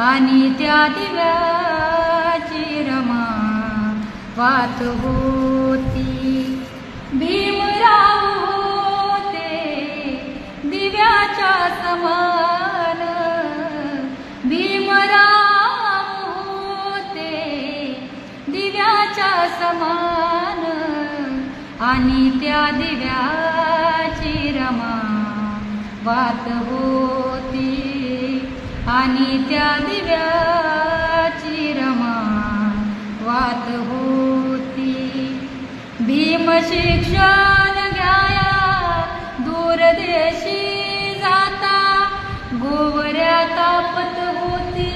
आणि त्या दिव्याची रमा वात होती. भीमराव होते दिव्याच्या समान, भीमराव होते दिव्याच्या समान, आणि त्या दिव्याची रमा वात होती. आणि त्या दिव्याची रमा वात होती. भीम शिक्षण घ्याया दूरदेशी जाता, गोवऱ्या तापत होती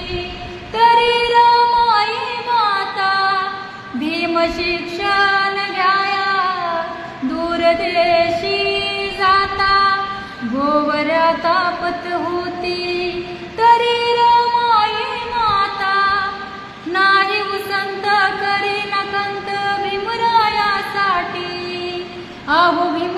तरी रमाई माता. भीम शिक्षण घ्याया दूरदेशी जाता, गोवऱ्या तापत होती तरी रमाई माता. नाही उसंत करी नकंत भीमरायासाठी, आहो भीम